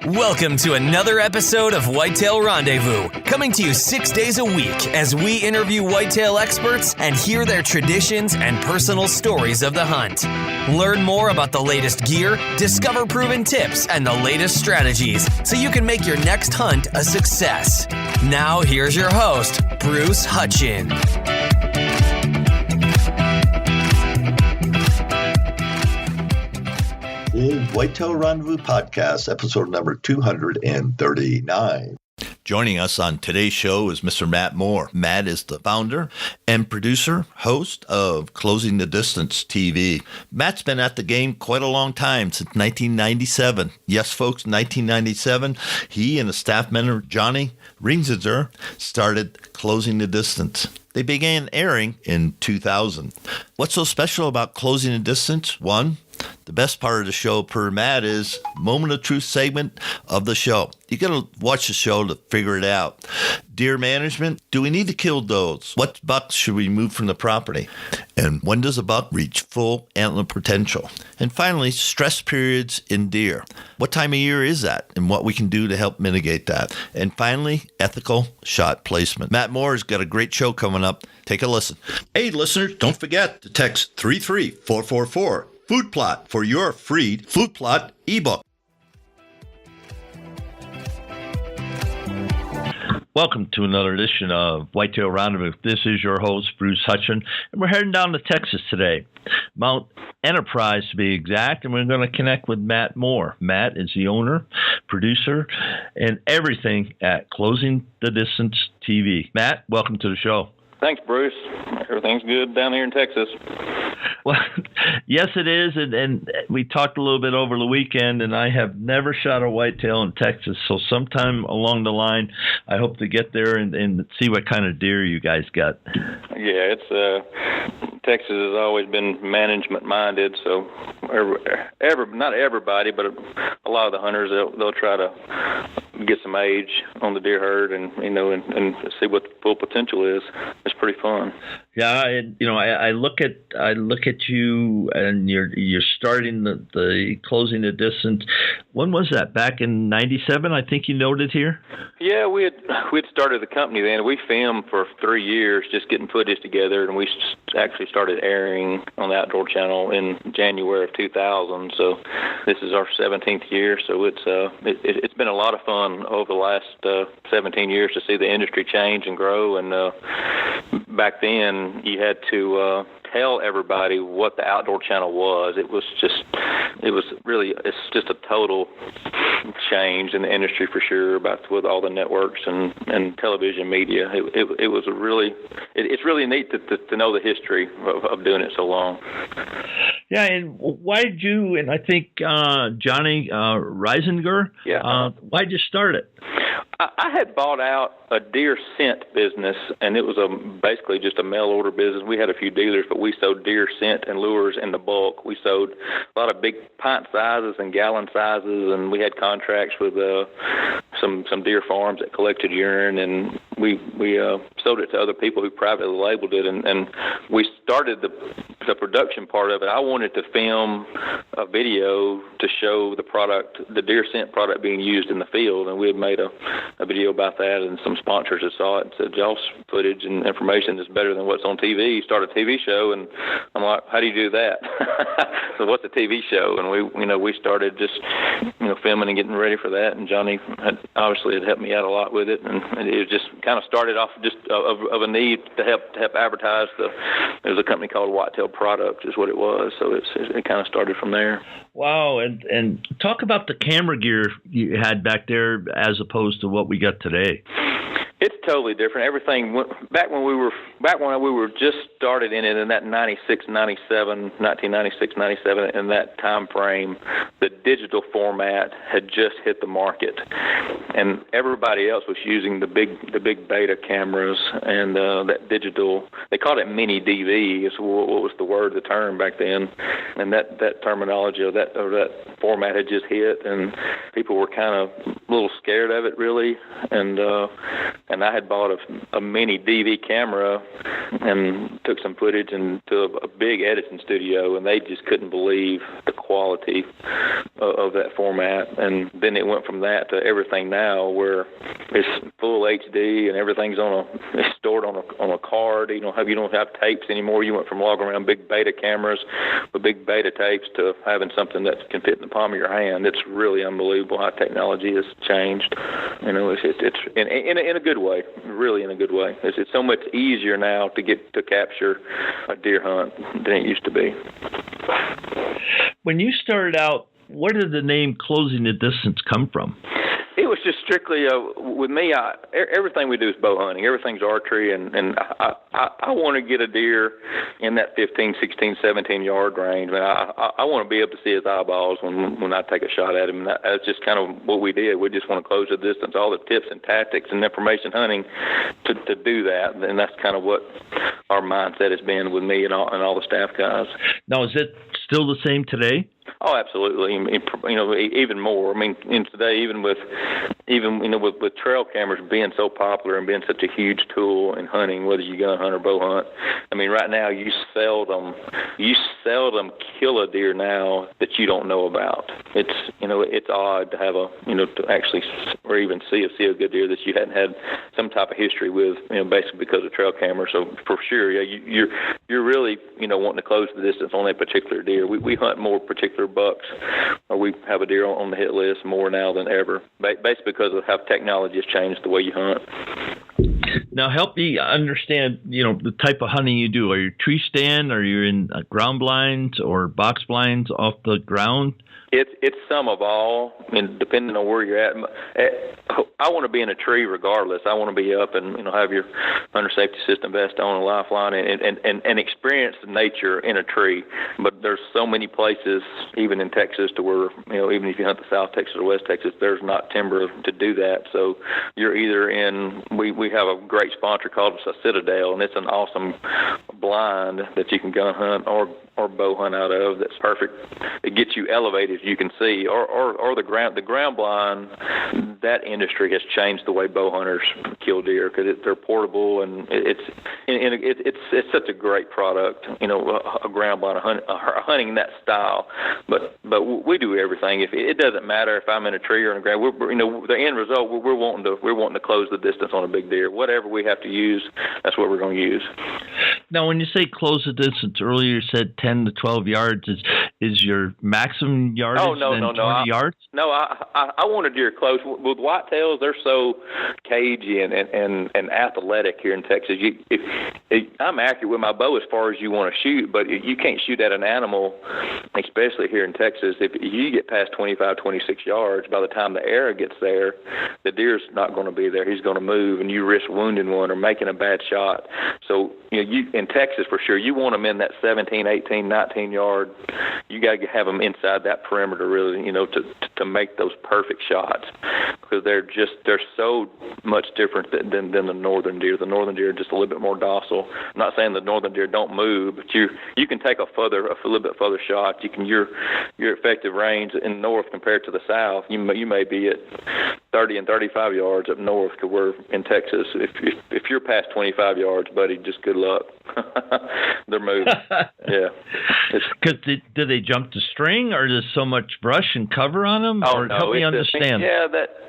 Welcome to another episode of Whitetail Rendezvous, coming to you 6 days a week as we interview whitetail experts and hear their traditions and personal stories of the hunt. Learn more about the latest gear, discover proven tips, and the latest strategies so you can make your next hunt a success. Now, here's your host, Bruce Hutchin. The Whitetail Rendezvous Podcast, episode number 239. Joining us on today's show is Mr. Matt Moore. Matt is the founder and producer, host of Closing the Distance TV. Matt's been at the game quite a long time, since 1997. Yes, folks, 1997, he and a staff member, Johnny Ringsinger, started Closing the Distance. They began airing in 2000. What's so special about Closing the Distance? One, the best part of the show, per Matt, is Moment of Truth segment of the show. You got to watch the show to figure it out. Deer management. Do we need to kill does? What bucks should we move from the property? And when does a buck reach full antler potential? And finally, stress periods in deer. What time of year is that? And what we can do to help mitigate that? And finally, ethical shot placement. Matt Moore has got a great show coming up. Take a listen. Hey, listeners, don't forget to text 33444. Food Plot for your free Food Plot ebook. Welcome to another edition of Whitetail Rendezvous. This is your host, Bruce Hutchin, and we're heading down to Texas today, Mount Enterprise to be exact, and we're going to connect with Matt Moore. Matt is the owner, producer, and everything at Closing the Distance TV. Matt, welcome to the show. Thanks, Bruce. Everything's good down here in Texas. Well, yes, it is, and we talked a little bit over the weekend, and I have never shot a whitetail in Texas, so sometime along the line, I hope to get there and see what kind of deer you guys got. Yeah, Texas has always been management-minded, so not everybody, but a lot of the hunters, they'll try to get some age on the deer herd and see what the full potential is. It's pretty fun. Yeah, I look at you, and you're starting the Closing the Distance. When was that? Back in '97, I think you noted here. Yeah, we'd started the company then. We filmed for 3 years, just getting footage together, and we actually started airing on the Outdoor Channel in January of 2000. So this is our 17th year. So it's been a lot of fun over the last 17 years to see the industry change and grow. And back then, you had to tell everybody what the Outdoor Channel was. It's just a total change in the industry for sure, with all the networks and television media. It's really neat to know the history of doing it so long. Yeah, and why did you, and I think Johnny Ringsinger, why'd you start it? I had bought out a deer scent business, and it was basically just a mail order business. We had a few dealers, but we sold deer scent and lures in the bulk. We sold a lot of big pint sizes and gallon sizes, and we had contracts with some deer farms that collected urine, and we sold it to other people who privately labeled it, and we started the production part of it. I wanted to film a video to show the deer scent product being used in the field, and we had made a video about that, and some sponsors that saw it and said, y'all's footage and information is better than what's on TV. Start a TV show, and I'm like, how do you do that? So what's a TV show? And we started just filming and getting ready for that, and Johnny had helped me out a lot with it, and it just kind of started off just of a need to help advertise. There was a company called Whitetail Product is what it was, so it kind of started from there. Wow, and talk about the camera gear you had back there as opposed to what we got today. It's totally different. Everything back when we were just started in it in that 1996, 97, in that time frame, the digital format had just hit the market, and everybody else was using the big beta cameras and that digital. They called it mini DV is what was the term back then, and that terminology of that format had just hit, and people were kind of a little scared of it really, and I had bought a mini DV camera and took some footage into a big editing studio, and they just couldn't believe the quality of that format. And then it went from that to everything now, where it's full HD and everything's it's stored on a card. You don't have tapes anymore. You went from logging around big beta cameras with big beta tapes to having something that can fit in the palm of your hand. It's really unbelievable how technology has changed. It's in a good way, really in a good way. It's so much easier now to capture a deer hunt than it used to be. When you started out, where did the name Closing the Distance come from? It was just strictly with me. Everything we do is bow hunting. Everything's archery, and I want to get a deer in that 15, 16, 17 yard range. I want to be able to see his eyeballs when I take a shot at him. That's just kind of what we did. We just want to close the distance, all the tips and tactics and information hunting to do that, and that's kind of what our mindset has been with me and all the staff guys. Now, is it still the same today? Oh, absolutely. Even more. Today, even with trail cameras being so popular and being such a huge tool in hunting, whether you gun hunt or bow hunt. Right now you seldom kill a deer now that you don't know about. It's odd to have to actually or even see a good deer that you hadn't had some type of history with, basically because of trail cameras. So for sure, yeah, you're really wanting to close the distance on that particular deer. We hunt more particular bucks, or we have a deer on the hit list more now than ever, basically because of how technology has changed the way you hunt. Now, help me understand, the type of hunting you do. Are you tree stand? Are you in ground blinds or box blinds off the ground? It's some of all, depending on where you're at. I want to be in a tree regardless. I want to be up and have your hunter safety system vest on, a lifeline, and experience nature in a tree. But there's so many places, even in Texas, to where even if you hunt the South Texas or West Texas, there's not timber to do that. So you're either in. We have a great sponsor called Citadel, and it's an awesome blind that you can gun hunt or bow hunt out of. That's perfect. It gets you elevated, you can see, or the ground blind. That industry has changed the way bow hunters kill deer because they're portable, and it's such a great product. A ground blind, hunting that style. But we do everything. If it doesn't matter if I'm in a tree or in a ground. The end result, we're wanting to close the distance on a big deer. Whatever we have to use, that's what we're going to use. Now, when you say close the distance, earlier you said 10 to 12 yards. Is your maximum yardage 20 yards? I want a deer close. With whitetails, they're so cagey and athletic here in Texas. I'm accurate with my bow as far as you want to shoot, but you can't shoot at an animal, especially here in Texas. If you get past 25, 26 yards, by the time the arrow gets there, the deer's not going to be there. He's going to move, and you risk wounding one or making a bad shot. So, you in Texas, for sure, you want them in that 17, 18, 19 yard. You got to have them inside that perimeter, really, to make those perfect shots, because they're so much different than the northern deer. The northern deer are just a little bit more docile. I'm not saying the northern deer don't move, but you can take a little bit further shot. Your effective range in north compared to the south, you may be at 30 and 35 yards up north, because we're in Texas. If you're past 25 yards, buddy, just good luck. They're moving. Yeah. Because do they jump the string, or there's so much brush and cover on them? Oh, or no, help me understand.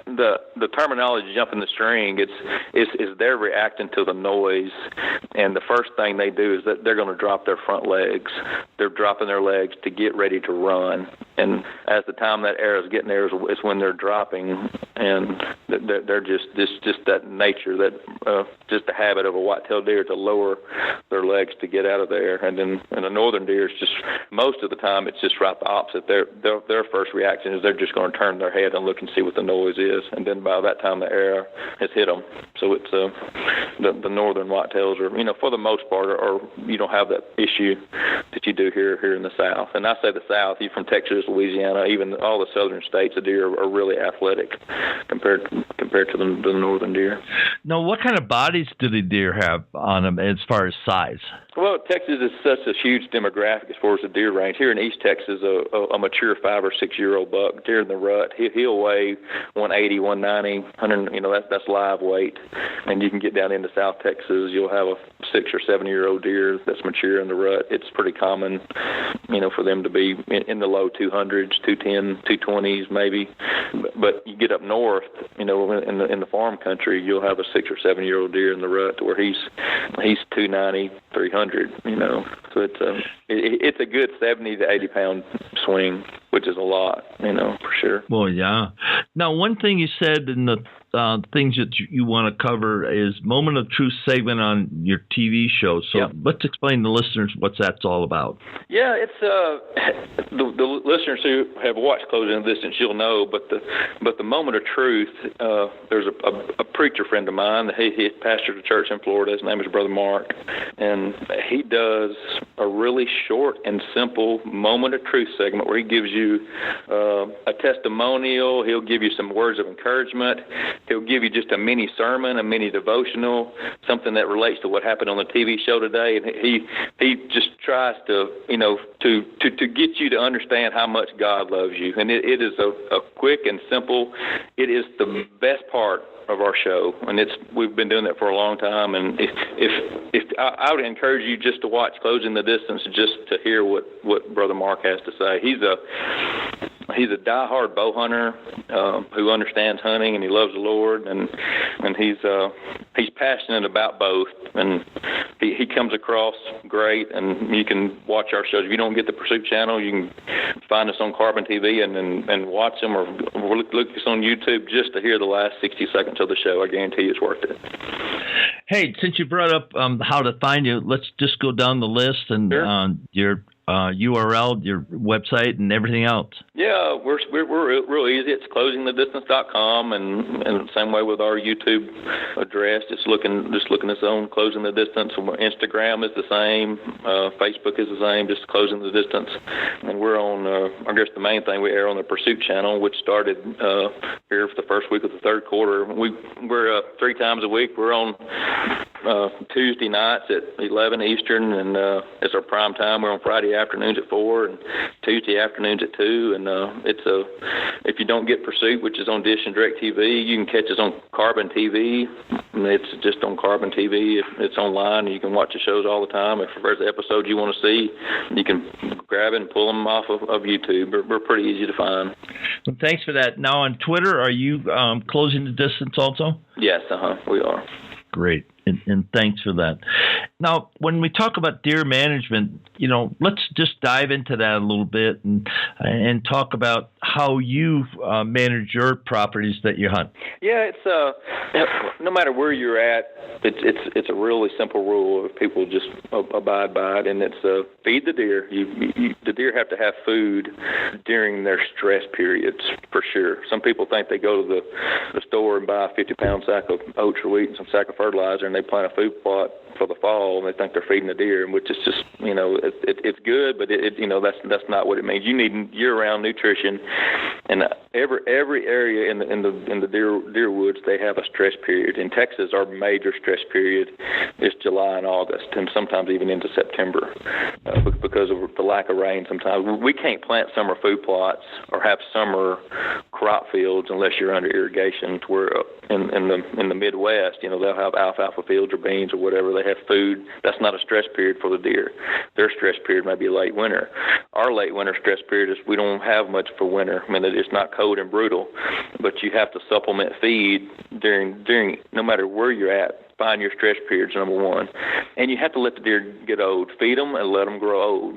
The terminology jumping the string, it's they're reacting to the noise, and the first thing they do is that they're going to drop their front legs. They're dropping their legs to get ready to run, and as the time that arrow is getting there is when they're dropping, and they're just that nature, that just the habit of a white-tailed deer to lower their legs to get out of there. And then the northern deer is just, most of the time, it's just right the opposite. Their first reaction is they're just going to turn their head and look and see what the noise is, and then by that time the arrow has hit them. So it's the northern whitetails are, for the most part, or you don't have that issue that you do here in the South. And I say the South, you from Texas, Louisiana, even all the southern states, the deer are really athletic compared to the northern deer. Now, what kind of bodies do the deer have on them as far as size? Well, Texas is such a huge demographic as far as the deer range. Here in East Texas, a mature 5 or 6 year old buck, deer in the rut, he'll weigh 180, 190, 100. That's live weight. And you can get down into South Texas, you'll have a 6 or 7 year old deer that's mature in the rut. It's pretty common, for them to be in the low 200s, 210, 220s maybe. But you get up north, in the farm country, you'll have a 6 or 7 year old deer in the rut to where he's 290, 300. So it's a good 70 to 80 pound swing, which is a lot, for sure. Well, yeah. Now, one thing you said in the things that you want to cover is Moment of Truth segment on your TV show. So Let's explain to the listeners what that's all about. Yeah, it's the listeners who have watched Closing the Distance, you'll know, but the Moment of Truth, there's a preacher friend of mine. He pastors a church in Florida. His name is Brother Mark, and he does a really short and simple Moment of Truth segment where he gives you a testimonial. He'll give you some words of encouragement. He'll give you just a mini sermon, a mini devotional, something that relates to what happened on the TV show today. And he just tries to to get you to understand how much God loves you. And it is a quick and simple. It is the best part of our show, and we've been doing that for a long time. And if I would encourage you just to watch Closing the Distance, just to hear what Brother Mark has to say. He's a diehard bow hunter who understands hunting, and he loves the Lord, and he's passionate about both, and he comes across great. And you can watch our shows. If you don't get the Pursuit channel, you can find us on Carbon TV and watch them, or look us on YouTube just to hear the last 60 seconds of the show. I guarantee you it's worth it. Hey, since you brought up how to find you, let's just go down the list and your URL, your website, and everything else. Yeah, we're real easy. It's closingthedistance.com, and the same way with our YouTube address. Just looking us on Closing the Distance. Instagram is the same. Facebook is the same. Just Closing the Distance. And we're on. I guess the main thing, we air on the Pursuit channel, which started here for the first week of the third quarter. We're 3 times a week. We're on Tuesday nights at 11 Eastern, and it's our prime time. We're on Friday afternoons at 4 and Tuesday afternoons at 2. And if you don't get Pursuit, which is on Dish and DirecTV, you can catch us on Carbon TV. It's just on Carbon TV. It's online. You can watch the shows all the time. If there's an episode you want to see, you can grab it and pull them off of YouTube. We're pretty easy to find. Well, thanks for that. Now on Twitter, are you Closing the Distance also? Yes, we are. Great. And thanks for that. Now, when we talk about deer management, let's just dive into that a little bit and talk about how you manage your properties that you hunt. Yeah, it's no matter where you're at, it's a really simple rule if people just abide by it, and it's feed the deer. The deer have to have food during their stress periods for sure. Some people think they go to the store and buy a 50-pound sack of oats or wheat and some sack of fertilizer, and they plant a food plot for the fall, and they think they're feeding the deer, which is just, it's good, but that's not what it means. You need year-round nutrition, and every area in the deer woods, they have a stress period. In Texas, our major stress period is July and August, and sometimes even into September, because of the lack of rain. Sometimes we can't plant summer food plots or have summer crop fields unless you're under irrigation. To where in the Midwest, they'll have alfalfa fields or beans or whatever. They have food. That's not a stress period for the deer. Their stress period might be late winter. Our late winter stress period is we don't have much for winter. I mean, it's not cold and brutal, but you have to supplement feed during no matter where you're at. Find your stress periods, number one. And you have to let the deer get old. Feed them and let them grow old.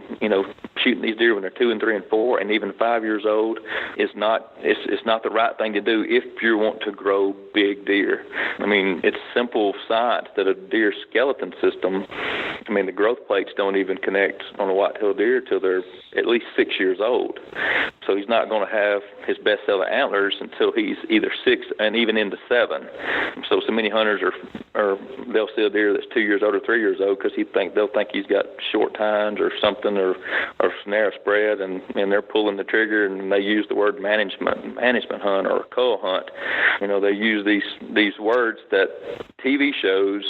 Shooting these deer when they're 2 and 3 and 4 and even 5 years old is not the right thing to do if you want to grow big deer. I mean, it's simple science that a deer skeleton system, the growth plates don't even connect on a white-tailed deer till they're at least 6 years old. So he's not going to have his best-selling antlers until he's either 6 and even into 7. So many hunters they'll see a deer that's 2 years old or 3 years old because they'll think he's got short tines or something or narrow spread, and they're pulling the trigger, and they use the word management hunt or a cull hunt. They use these words that TV shows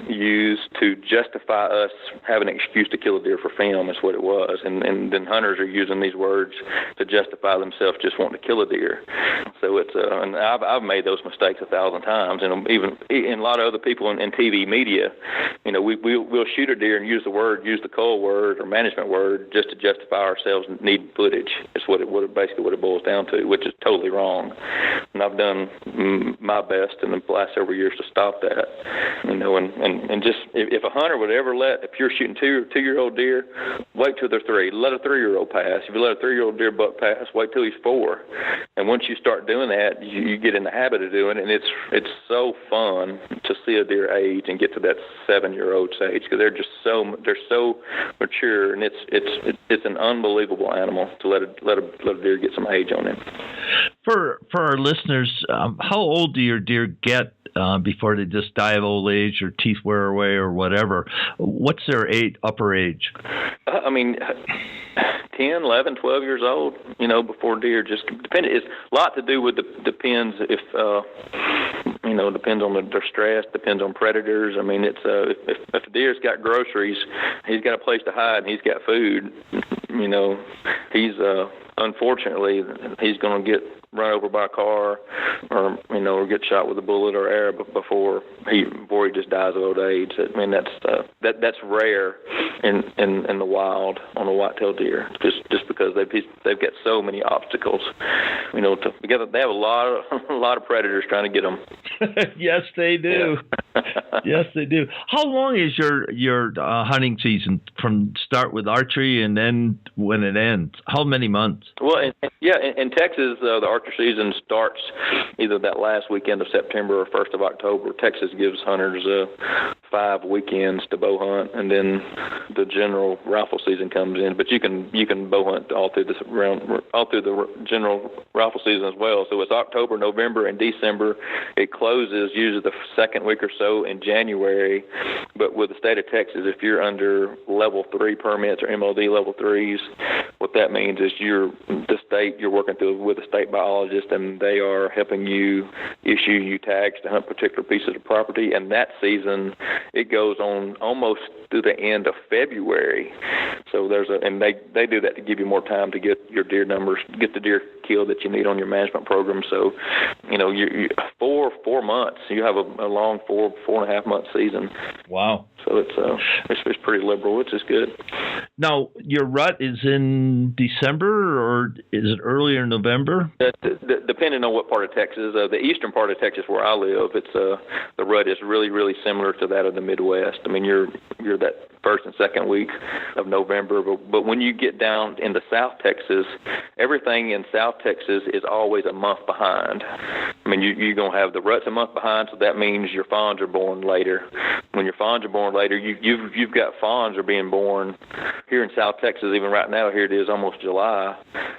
use to justify us having an excuse to kill a deer for film is what it was. And then hunters are using these words to justify themselves just wanting to kill a deer. So it's and I've made those mistakes 1,000 times, and even a lot of other people in TV media, we'll shoot a deer and use the cull word or management word just to justify ourselves needing footage. It's basically what it boils down to, which is totally wrong. And I've done my best in the last several years to stop that. And just if a hunter would ever if you're shooting two-year-old deer, wait till they're 3. Let a 3-year-old pass. If you let a 3-year-old deer buck pass, wait till he's 4. And once you start doing that, you get in the habit of doing it, and it's so fun to see a deer age and get to that 7-year-old stage, because they're so mature, and it's an unbelievable animal to let a deer get some age on him. For our listeners, how old do your deer get before they just die of old age or teeth wear away or whatever? What's their upper age? 10, 11, 12 years old, before deer just depend. It's a lot to do with depends if, depends on their stress, depends on predators. If a deer's got groceries, he's got a place to hide, and he's got food, he's, unfortunately, he's going to get run over by a car or get shot with a bullet or arrow before he just dies of old age. That's rare in the wild on a whitetail deer, just because they've got so many obstacles. Because they have a lot of predators trying to get them. Yes, they do. Yeah. Yes, they do. How long is your hunting season from start with archery and then when it ends? How many months? Well, in Texas, the archery season starts either that last weekend of September or 1st of October. Texas gives hunters 5 weekends to bow hunt, and then the general rifle season comes in. But you can bow hunt all through the general rifle season as well. So it's October, November, and December. It closes usually the second week or so in January. But with the state of Texas, if you're under level 3 permits or MOD level 3s, what that means is you're working through with a state biologist, and they are helping you issue you tags to hunt particular pieces of property. And that season, it goes on almost through the end of February. So they do that to give you more time to get your deer numbers, get the deer killed that you need on your management program. So, you 4 months, you have a long 4.5 month season. Wow. So it's pretty liberal, which is good. Now, your rut is in December, or is it earlier in November? Depending on what part of Texas. The eastern part of Texas where I live, it's the rut is really, really similar to that of the Midwest. You're that first and second week of November. But when you get down into South Texas, everything in South Texas is always a month behind. You're going to have the rut's a month behind, so that means your fawns are born later. When your fawns are born later, you've got fawns are being born here in South Texas. Even right now, here it is almost July.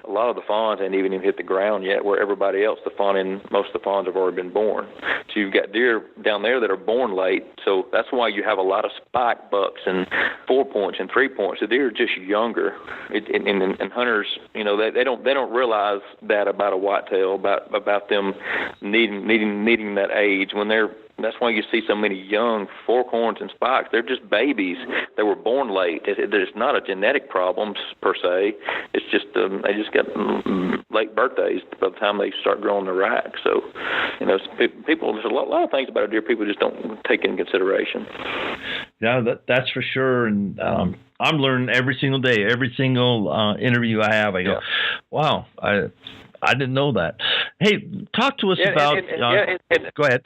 A lot of the fawns ain't even hit the ground yet, where everybody else, most of the fawns have already been born. So you've got deer down there that are born late. So that's why you have a lot of spike bucks and 4 points and 3 points. The deer are just younger. And hunters, they don't realize that about a whitetail, about them needing that age when they're. That's why you see so many young forkhorns and spikes. They're just babies that were born late. There's not a genetic problem per se. It's just they just got late birthdays by the time they start growing the rack. So, people. There's a lot of things about a deer people just don't take into consideration. Yeah, that's for sure. And I'm learning every single day, every single interview I have. I go, wow, I didn't know that. Hey, talk to us about. Go ahead.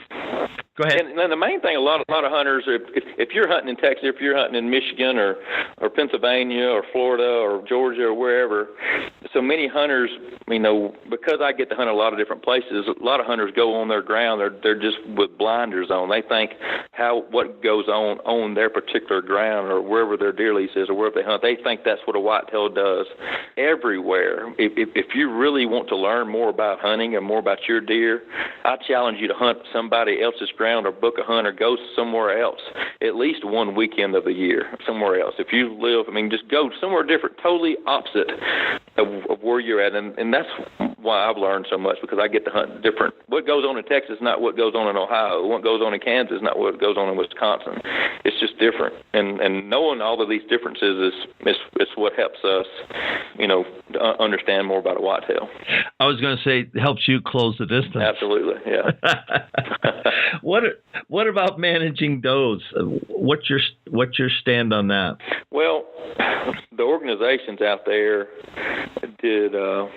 Go ahead. And then the main thing, a lot of hunters, if you're hunting in Texas, if you're hunting in Michigan or Pennsylvania or Florida or Georgia or wherever, so many hunters, because I get to hunt a lot of different places, a lot of hunters go on their ground. They're just with blinders on. They think what goes on their particular ground or wherever their deer lease is or wherever they hunt. They think that's what a whitetail does everywhere. If you really want to learn more about hunting and more about your deer, I challenge you to hunt somebody else's ground or book a hunt or go somewhere else at least one weekend of the year somewhere else. If you live, just go somewhere different, totally opposite of where you're at. And that's why I've learned so much, because I get to hunt different. What goes on in Texas is not what goes on in Ohio. What goes on in Kansas is not what goes on in Wisconsin. It's just different, and knowing all of these differences is what helps us, to understand more about a whitetail. I was going to say, it helps you close the distance. Absolutely, yeah. What about managing does? What's your stand on that? Well, the organizations out there did a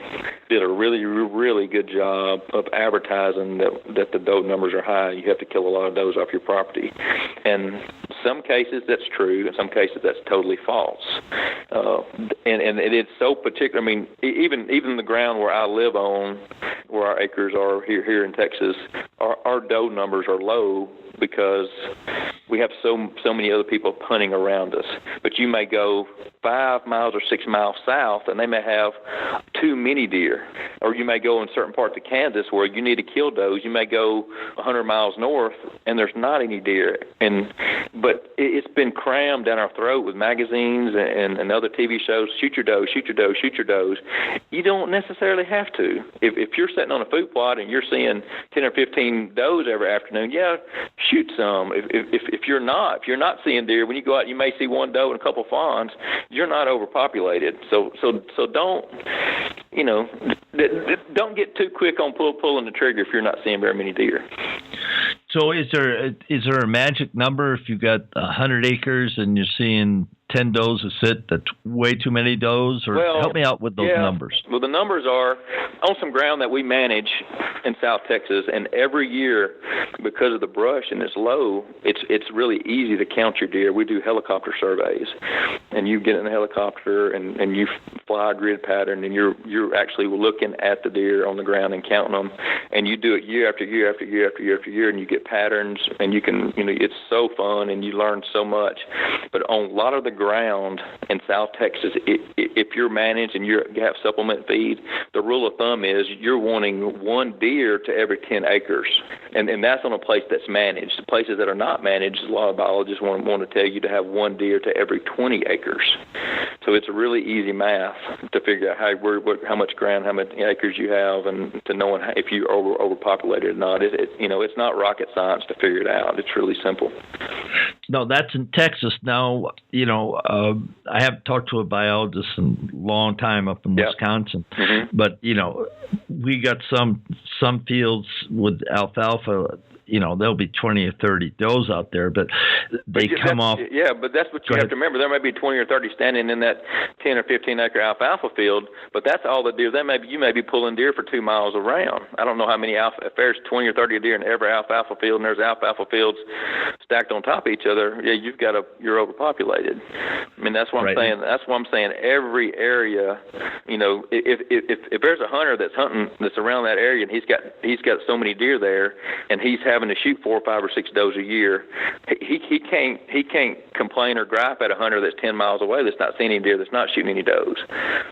really, really good job of advertising that the doe numbers are high. You have to kill a lot of does off your property. And some cases that's true, in some cases that's totally false. And it's so particular. I mean, even the ground where I live on, where our acres are here in Texas, our doe numbers are low because we have so many other people hunting around us. But you may go 5 miles or 6 miles south, and they may have too many deer. Or you may go in certain parts of Kansas where you need to kill does. You may go 100 miles north, and there's not any deer. But it's been crammed down our throat with magazines and other TV shows. Shoot your does, shoot your does, shoot your does. You don't necessarily have to. If you're sitting on a food plot and you're seeing 10 or 15 does every afternoon, yeah, shoot some. If you're not seeing deer, when you go out, you may see one doe and a couple fawns. You're not overpopulated. So don't don't get too quick on pulling the trigger if you're not seeing very many deer. So is there a magic number if you've got 100 acres and you're seeing 10 does a sit, that's way too many does? Or help me out with those numbers. Well, the numbers are on some ground that we manage in South Texas, and every year, because of the brush and it's low, it's really easy to count your deer. We do helicopter surveys, and you get in the helicopter and you fly a grid pattern, and you're actually looking at the deer on the ground and counting them, and you do it year after year after year after year after year, and you get patterns, and you can, it's so fun, and you learn so much. But on a lot of the ground in South Texas, if you're managed and you have supplement feed, the rule of thumb is you're wanting one deer to every 10 acres, and that's on a place that's managed. The places that are not managed, a lot of biologists want to tell you to have one deer to every 20 acres. So it's a really easy math to figure out how much ground, how many acres you have, and to knowing if you're overpopulated or not. It's not rocket science to figure it out. It's really simple. No, that's in Texas. Now, I haven't talked to a biologist in a long time up in Wisconsin, but, we got some fields with alfalfa. There'll be 20 or 30 does out there, but they come off. Yeah, but that's what you have to remember. There may be 20 or 30 standing in that 10 or 15 acre alfalfa field, but that's all the deer. You may be pulling deer for 2 miles around. I don't know how many if there's 20 or 30 deer in every alfalfa field, and there's alfalfa fields stacked on top of each other. Yeah, you're overpopulated. I mean, that's what I'm saying. That's what I'm saying. Every area, if there's a hunter that's hunting that's around that area, and he's got so many deer there, and he's having to shoot 4 or 5 or 6 does a year, he can't complain or gripe at a hunter that's 10 miles away that's not seeing any deer, that's not shooting any does.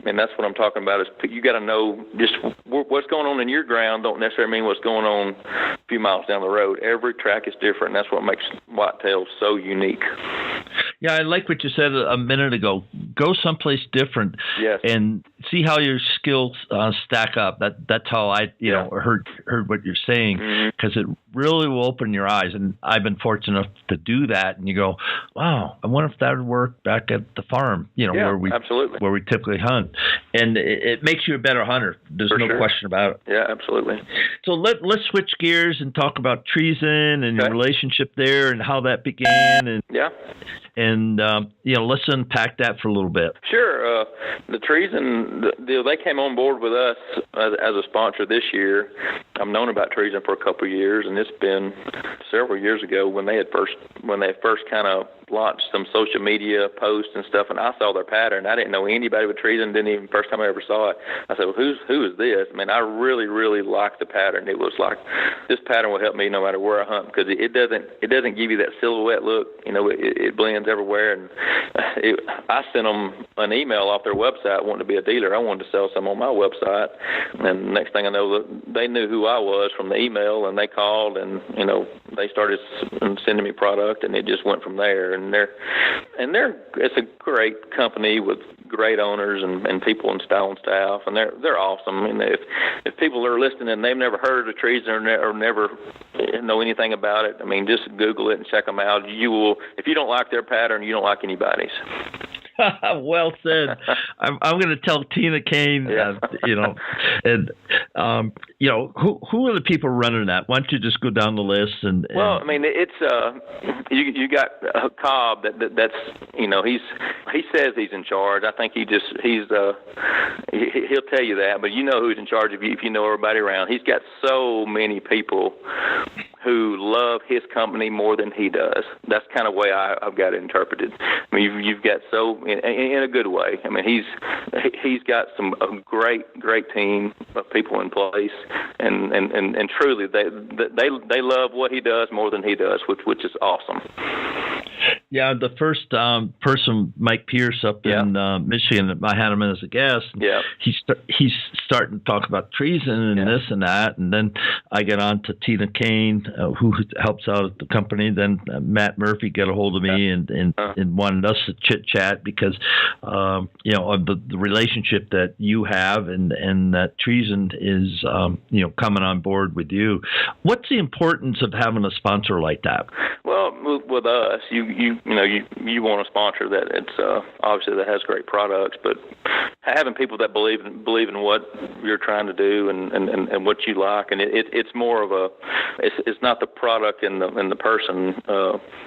And that's what I'm talking about. Is you got to know just what's going on in your ground don't necessarily mean what's going on a few miles down the road. Every track is different, and that's what makes whitetails so unique. Yeah, I like what you said a minute ago. Go someplace different, and see how your skills stack up. That's how I heard what you're saying, because it really will open your eyes. And I've been fortunate enough to do that. And you go, wow, I wonder if that would work back at the farm, where we typically hunt. And it makes you a better hunter. There's no question about it. Yeah, absolutely. So let's switch gears and talk about treason and your relationship there and how that began. And let's unpack that for a little bit. Sure. The treason, they came on board with us as a sponsor this year. I've known about treason for a couple of years, and it's been several years ago when they first kind of launched some social media posts and stuff, and I saw their pattern. I didn't know anybody with treason. First time I ever saw it, I said, well, who is this? I mean, I really, really liked the pattern. It was like, this pattern will help me no matter where I hunt, because it doesn't give you that silhouette look. It blends everywhere. And I sent them an email off their website wanting to be a dealer. I wanted to sell some on my website, and next thing I know, they knew who I was from the email, and they called, and they started sending me product, and it just went from there. And it's a great company with great owners and people and staff, and they're awesome. I mean, if people are listening and they've never heard of the trees or never know anything about it, I mean, just Google it and check them out. You will, if you don't like their pattern, you don't like anybody's. Well said. I'm going to tell Tina Kane, who are the people running that? Why don't you just go down the list and well, I mean, it's you got Cobb that's he says he's in charge. I think he'll tell you that, but you know who's in charge if you know everybody around. He's got so many people who love his company more than he does. That's kind of the way I've got it interpreted. I mean, you've got so in a good way. I mean, he's got a great team of people in place, and truly they love what he does more than he does, which is awesome. Yeah, the first person, Mike Pierce up in Michigan, I had him as a guest. Yeah, he's starting to talk about treason and this and that, and then I get on to Tina Kane, who helps out at the company. Then Matt Murphy got a hold of me and wanted us to chit chat because of the relationship that you have and that treason is coming on board with you. What's the importance of having a sponsor like that? Well, with us, you want a sponsor that it's obviously that has great products, but having people that believe in what you're trying to do and what you like, and it's more of it's not the product and the person,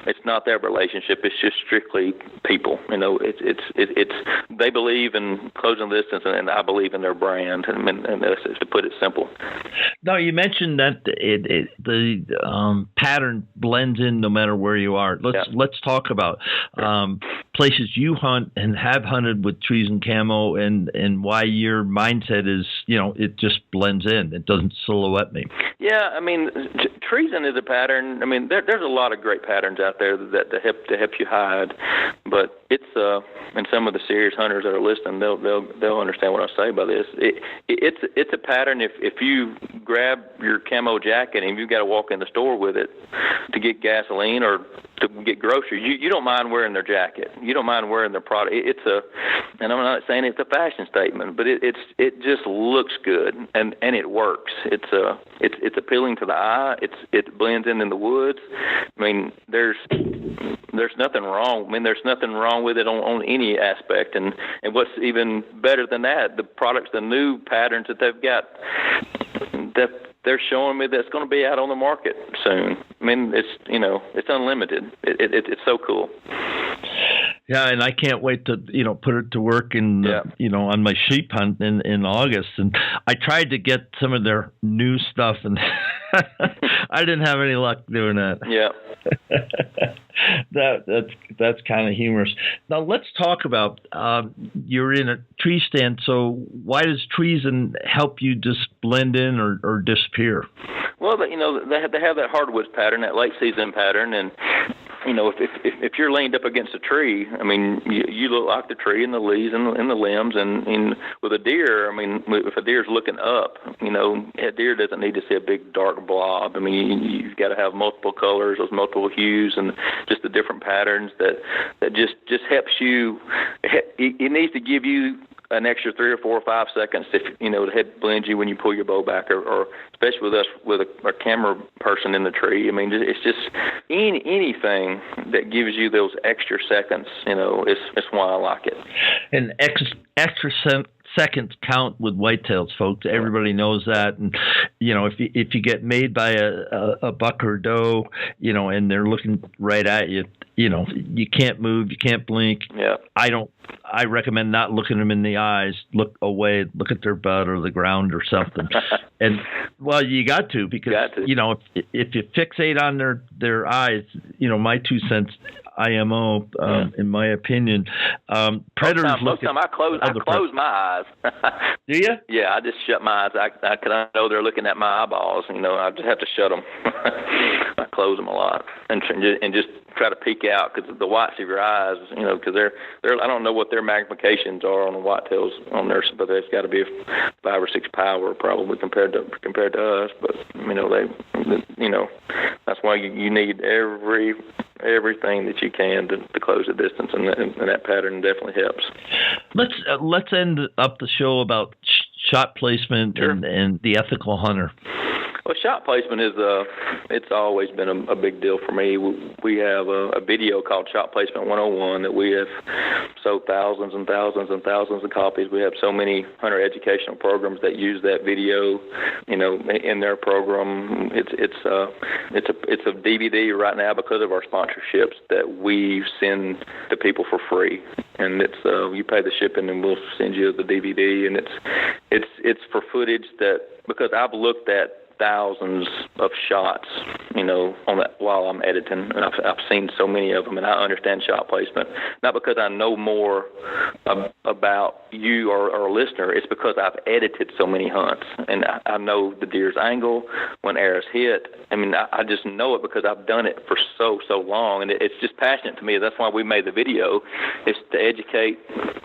it's not their relationship. It's just strictly people. It's they believe in closing distance, and I believe in their brand, and that's to put it simple. Now, you mentioned that the pattern blends in no matter where you are. Let's talk about places you hunt and have hunted with trees and camo, and why your mindset is, it just blends in. It doesn't silhouette me. Yeah, I mean, treason is a pattern. I mean, there's a lot of great patterns out there that help you hide, but it's and some of the serious hunters that are listening, they'll understand what I say by this. It's a pattern. If you grab your camo jacket and you've got to walk in the store with it to get gasoline or to get groceries, you don't mind wearing their jacket. You don't mind wearing their product. And I'm not saying it's a fashion statement, but it just looks good and it works. It's appealing to the eye. It blends in the woods. I mean, there's nothing wrong. I mean, there's nothing wrong with it on any aspect. And what's even better than that, the products, the new patterns that they've got, that they're showing me that's going to be out on the market soon. I mean, it's unlimited. It's so cool. Yeah, and I can't wait to put it to work on my sheep hunt in August. And I tried to get some of their new stuff, and I didn't have any luck doing that. Yeah. That's kind of humorous. Now let's talk about you're in a tree stand. So why does treason help you just blend in or disappear? Well, they have that hardwoods pattern, that late season pattern, and if you're leaned up against a tree, I mean, you look like the tree and the leaves and the limbs, and with a deer, I mean, if a deer's looking up, a deer doesn't need to see a big dark blob. I mean, you've got to have multiple colors, those multiple hues, and just the different patterns that just helps you. It needs to give you an extra 3 or 4 or 5 seconds to help blend you when you pull your bow back, or especially with us with a camera person in the tree. I mean, it's just anything that gives you those extra seconds. It's why I like it. And extra seconds count with whitetails, folks. Everybody knows that. And if you get made by a buck or doe, and they're looking right at you, you can't move, you can't blink. Yeah. I recommend not looking them in the eyes. Look away, look at their butt or the ground or something. And well, you got to, because if you fixate on their eyes, my 2 cents, IMO, in my opinion, predators most time I close my eyes. Do you? Yeah, I just shut my eyes. Because I know they're looking at my eyeballs. I just have to shut them. I close them a lot and just try to peek out, because the whites of your eyes, because they're I don't know what their magnifications are on the whitetails on there, but there's got to be 5 or 6 power probably compared to us. But they, that's why you need every everything that you can to close the distance, and that pattern definitely helps. Let's end up the show about shot placement and the ethical hunter. Well, shot placement is it's always been a big deal for me. We have a video called Shot Placement 101 that we have sold thousands and thousands and thousands of copies. We have so many hunter educational programs that use that video, in their program. It's a DVD right now because of our sponsorships that we send to people for free, and it's you pay the shipping and we'll send you the DVD, and it's for footage that, because I've looked at thousands of shots, on that while I'm editing, and I've seen so many of them, and I understand shot placement. Not because I know more about you or a listener, it's because I've edited so many hunts, and I know the deer's angle when arrows hit. I mean, I just know it because I've done it for so long, and it's just passionate to me. That's why we made the video, is to educate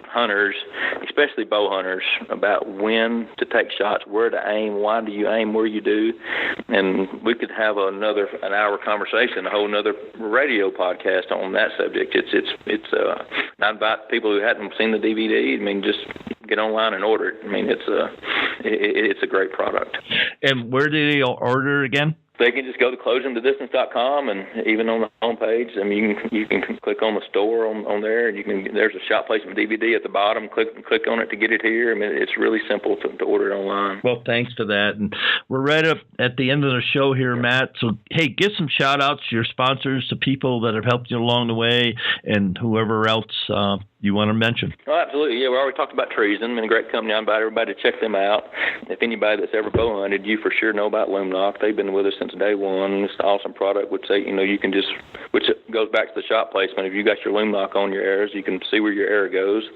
hunters, especially bow hunters, about when to take shots, where to aim, why do you aim where you do. And we could have an hour conversation, a whole another radio podcast on that subject. I invite people who hadn't seen the DVD, just get online and order it. It's a great product. And where do they order again? They can just go to closingthedistance.com, and even on the homepage, you can click on the store on there, and there's a shot placement DVD at the bottom. Click on it to get it here. It's really simple to order it online. Well, thanks for that. And we're right up at the end of the show here, Matt. So, hey, give some shout outs to your sponsors, to people that have helped you along the way, and whoever else you want to mention. Oh, absolutely. Yeah, we already talked about Treason, a great company. I invite everybody to check them out. If anybody that's ever bow hunted, you for sure know about Loom Knock. They've been with us since day one. It's an awesome product. Would say, you can just, which goes back to the shot placement. If you got your Loom Knock on your arrows, you can see where your arrow goes.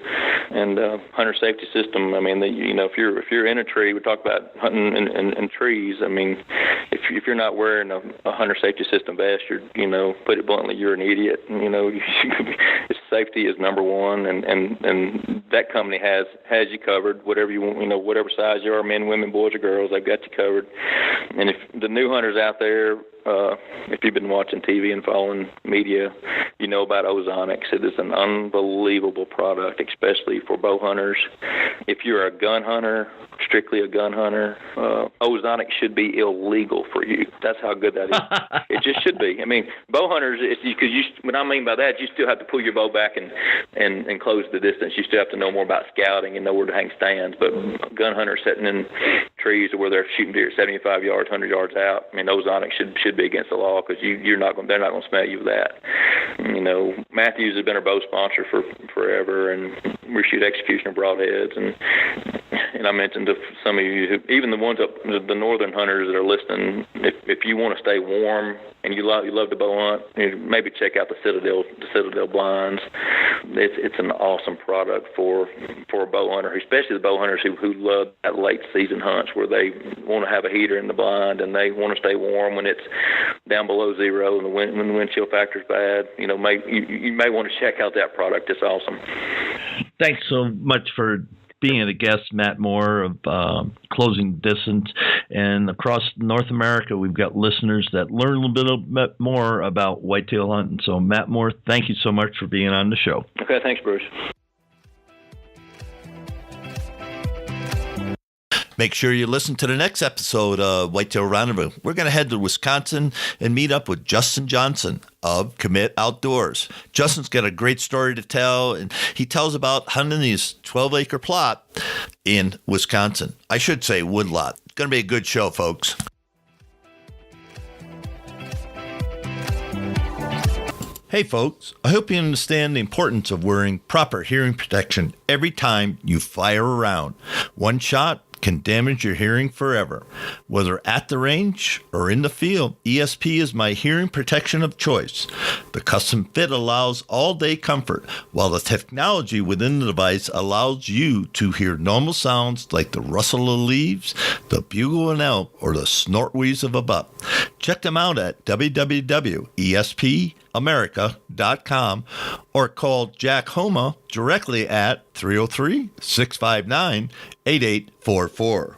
And hunter safety system. If you're in a tree, we talk about hunting in trees. If you're not wearing a hunter safety system vest, put it bluntly, you're an idiot. Safety is number one, and that company has you covered. Whatever you want, whatever size you are, men, women, boys, or girls, they've got you covered. And if the new hunters out there, if you've been watching TV and following media, you know about Ozonics. It is an unbelievable product, especially for bow hunters. If you're a gun hunter, strictly a gun hunter, Ozonics should be illegal for you. That's how good that is. It just should be. Bow hunters, because what I mean by that, you still have to pull your bow back and close the distance. You still have to know more about scouting and know where to hang stands. But gun hunters sitting in trees where they're shooting deer 75 yards, 100 yards out, Ozonics should be against the law, because they're not going to smell you with that. Matthews has been our bow sponsor for forever, and we shoot executioner broadheads, and I mentioned to some of you, even the ones up, the northern hunters that are listening, if you want to stay warm and you love to bow hunt, maybe check out the Citadel blinds. It's an awesome product for a bow hunter, especially the bow hunters who love that late season hunts where they want to have a heater in the blind and they want to stay warm when it's down below zero and when the wind chill factor is bad. You may want to check out that product. It's awesome. Thanks so much for being a guest, Matt Moore of Closing Distance. And across North America, we've got listeners that learn a little bit more about whitetail hunting. So, Matt Moore, thank you so much for being on the show. Okay, thanks, Bruce. Make sure you listen to the next episode of Whitetail Rendezvous. We're going to head to Wisconsin and meet up with Justin Johnson of Commit Outdoors. Justin's got a great story to tell, and he tells about hunting his 12-acre plot in Wisconsin. I should say woodlot. It's going to be a good show, folks. Hey folks, I hope you understand the importance of wearing proper hearing protection every time you fire a round. One shot can damage your hearing forever. Whether at the range or in the field, ESP is my hearing protection of choice. The custom fit allows all-day comfort, while the technology within the device allows you to hear normal sounds like the rustle of leaves, the bugle of an elk, or the snort wheeze of a buck. Check them out at www.espamerica.com or call Jack Homa directly at 303-659-8844.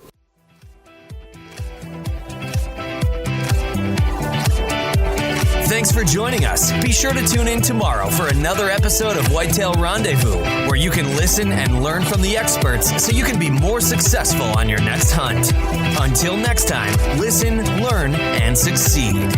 Thanks for joining us. Be sure to tune in tomorrow for another episode of Whitetail Rendezvous, where you can listen and learn from the experts so you can be more successful on your next hunt. Until next time, listen, learn, and succeed.